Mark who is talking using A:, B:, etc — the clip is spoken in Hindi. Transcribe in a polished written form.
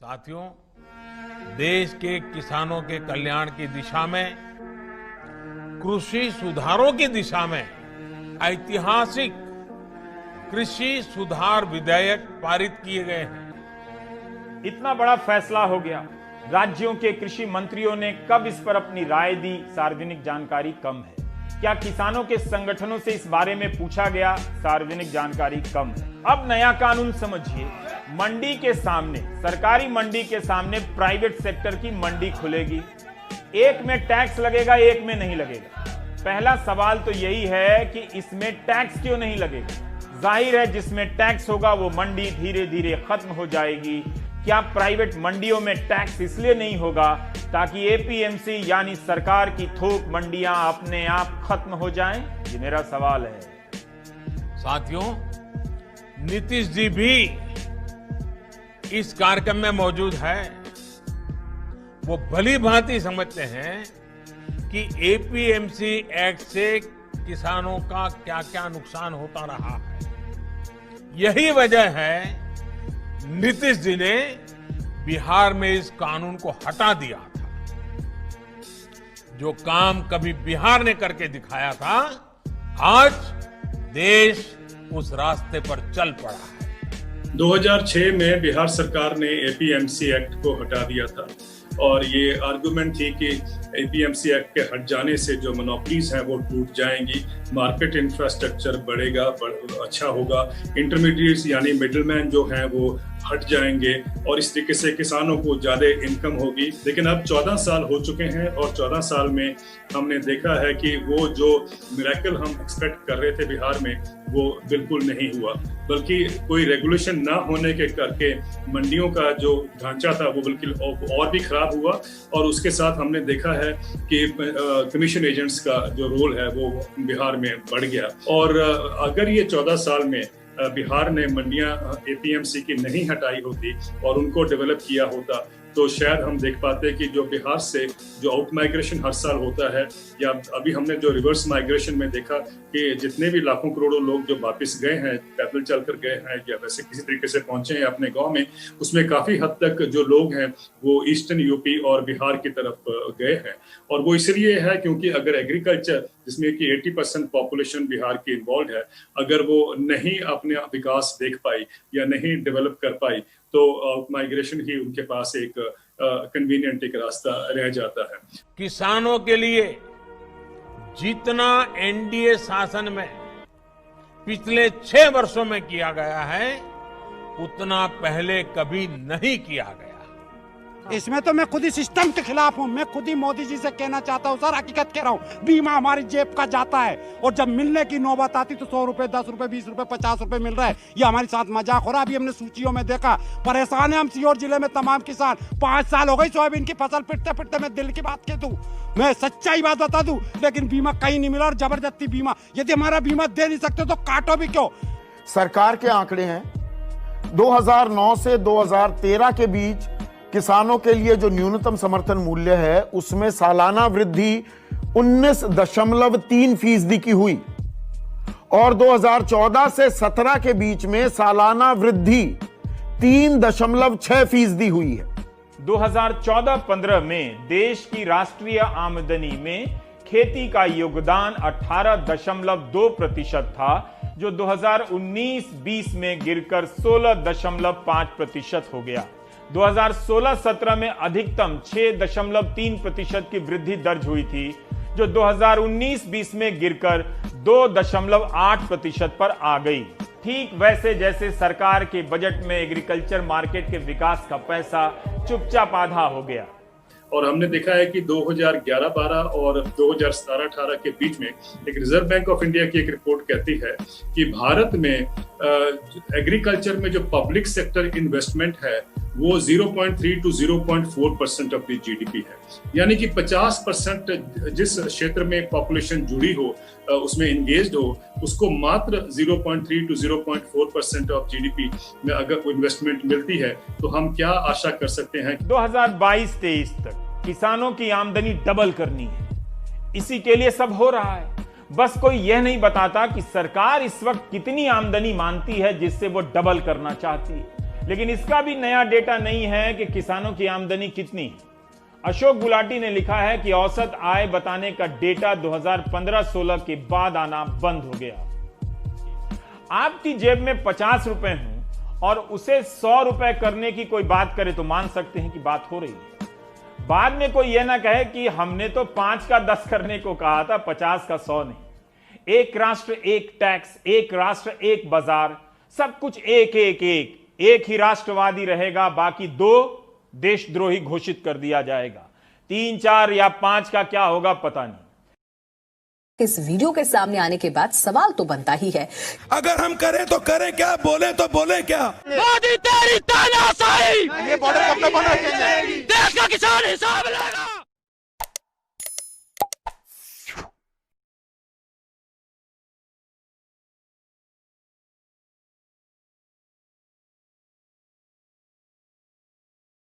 A: साथियों, देश के किसानों के कल्याण की दिशा में, कृषि सुधारों की दिशा में ऐतिहासिक कृषि सुधार विधेयक पारित किए गए हैं।
B: इतना बड़ा फैसला हो गया, राज्यों के कृषि मंत्रियों ने कब इस पर अपनी राय दी, सार्वजनिक जानकारी कम है। क्या किसानों के संगठनों से इस बारे में पूछा गया, सार्वजनिक जानकारी कम है। अब नया कानून समझिए, मंडी के सामने, सरकारी मंडी के सामने प्राइवेट सेक्टर की मंडी खुलेगी। एक में टैक्स लगेगा, एक में नहीं लगेगा। पहला सवाल तो यही है कि इसमें टैक्स क्यों नहीं लगेगा। जाहिर है जिसमें टैक्स होगा वो मंडी धीरे धीरे खत्म हो जाएगी। क्या प्राइवेट मंडियों में टैक्स इसलिए नहीं होगा ताकि एपीएमसी यानी सरकार की थोक मंडियां अपने आप खत्म हो जाएं? ये मेरा सवाल है।
A: साथियों, नीतीश जी भी इस कार्यक्रम में मौजूद है। वो भली भांति समझते हैं कि एपीएमसी एक्ट से किसानों का क्या क्या नुकसान होता रहा है। यही वजह है नीतीश जी ने बिहार में इस कानून को हटा दिया था। जो काम कभी बिहार ने करके दिखाया था, आज देश उस रास्ते पर चल पड़ा है।
C: 2006 में बिहार सरकार ने एपीएमसी एक्ट को हटा दिया था और ये आर्गुमेंट थी कि एपीएमसी एक्ट के हट जाने से जो मोनोपलीज हैं वो टूट जाएंगी, मार्केट इंफ्रास्ट्रक्चर बढ़ेगा, अच्छा होगा, इंटरमीडिएट्स यानी मिडलमैन जो हैं वो हट जाएंगे और इस तरीके से किसानों को ज़्यादा इनकम होगी। लेकिन अब 14 साल हो चुके हैं और 14 साल में हमने देखा है कि वो जो मिरेकल हम एक्सपेक्ट कर रहे थे बिहार में वो बिल्कुल नहीं हुआ, बल्कि कोई रेगुलेशन ना होने के करके मंडियों का जो ढांचा था वो बिल्कुल और भी खराब हुआ। और उसके साथ हमने देखा है कि कमीशन एजेंट्स का जो रोल है वो बिहार में बढ़ गया। और अगर ये 14 साल में बिहार ने मंडियां एपीएमसी की नहीं हटाई होती और उनको डेवलप किया होता तो शायद हम देख पाते कि जो बिहार से जो आउट माइग्रेशन हर साल होता है, या अभी हमने जो रिवर्स माइग्रेशन में देखा कि जितने भी लाखों करोड़ों लोग जो वापस गए हैं, पैदल चलकर गए हैं या वैसे किसी तरीके से पहुंचे हैं अपने गांव में, उसमें काफी हद तक जो लोग हैं वो ईस्टर्न यूपी और बिहार की तरफ गए हैं। और वो इसलिए है क्योंकि अगर एग्रीकल्चर, जिसमें कि 80% पॉपुलेशन बिहार की इन्वॉल्व है, अगर वो नहीं अपने विकास देख पाई या नहीं डेवलप कर पाई तो माइग्रेशन ही उनके पास एक कन्वीनियंट एक रास्ता रह जाता है।
A: किसानों के लिए जितना एनडीए शासन में पिछले 6 वर्षों में किया गया है, उतना पहले कभी नहीं किया गया।
D: इसमें तो मैं खुद ही सिस्टम के खिलाफ हूँ। मैं खुद ही मोदी जी से कहना चाहता हूँ, सर हकीकत कह रहा हूँ, बीमा हमारी जेब का जाता है और जब मिलने की नौबत आती तो 100 रुपए, 10 रुपए, 20 रुपए, 50 रुपए मिल रहा है। ये हमारे साथ मजाक हो रहा है। अभी हमने सूचियों में देखा, परेशान है हम सीहोर जिले में तमाम किसान। 5 साल हो गई सोयाबीन की फसल पिटते पिटते। मैं दिल की बात कह दूं, मैं सच्चाई बात बता दूं, लेकिन बीमा कहीं नहीं मिला और जबरदस्ती बीमा। यदि हमारा बीमा दे नहीं सकते तो काटो भी क्यों।
E: सरकार के आंकड़े हैं 2009 से 2013 के बीच किसानों के लिए जो न्यूनतम समर्थन मूल्य है उसमें सालाना वृद्धि 19.3% की हुई और 2014 से 17 के बीच में सालाना वृद्धि 3.6% हुई है।
B: 2014-15 में देश की राष्ट्रीय आमदनी में खेती का योगदान 18.2% था, जो 2019-20 में गिरकर 16.5% हो गया। 2016-17 में अधिकतम 6.3% की वृद्धि दर्ज हुई थी, जो 2019-20 में गिरकर 2.8% पर आ गई। ठीक वैसे जैसे सरकार के बजट में एग्रीकल्चर मार्केट के विकास का पैसा चुपचाप आधा हो गया।
C: और हमने देखा है कि 2011-12 और 2017-18 के बीच में एक रिजर्व बैंक ऑफ इंडिया की एक रिपोर्ट कहती है कि भारत में एग्रीकल्चर में जो पब्लिक सेक्टर इन्वेस्टमेंट है वो 0.3 to 0.4% ऑफ द जीडीपी है। यानी कि 50% जिस क्षेत्र में पॉपुलेशन जुड़ी हो, उसमें इंगेज्ड हो, उसको मात्र 0.3 to 0.4% ऑफ जीडीपी में अगर इन्वेस्टमेंट मिलती है तो हम क्या आशा कर सकते हैं।
B: 2022-23 तक किसानों की आमदनी डबल करनी है। इसी के लिए सब हो रहा है। बस कोई यह नहीं बताता कि सरकार इस वक्त कितनी आमदनी मानती है जिससे वो डबल करना चाहती है। लेकिन इसका भी नया डेटा नहीं है कि किसानों की आमदनी कितनी है। अशोक गुलाटी ने लिखा है कि औसत आय बताने का डेटा 2015-16 के बाद आना बंद हो गया। आपकी जेब में 50 रुपए हो और उसे 100 रुपए करने की कोई बात करे तो मान सकते हैं कि बात हो रही है। बाद में कोई यह ना कहे कि हमने तो 5 का 10 करने को कहा था, 50 का 100 नहीं। एक राष्ट्र एक टैक्स, एक राष्ट्र एक बाजार, सब कुछ एक ही राष्ट्रवादी रहेगा, बाकी 2 देशद्रोही घोषित कर दिया जाएगा। 3, 4 या 5 का क्या होगा पता नहीं।
F: इस वीडियो के सामने आने के बाद सवाल तो बनता ही है,
G: अगर हम करें तो करें क्या, बोले तो बोले क्या।
H: मोदी तेरी तानाशाही, ये बॉर्डर कब तक बना देश का किसान हिसाब लेगा।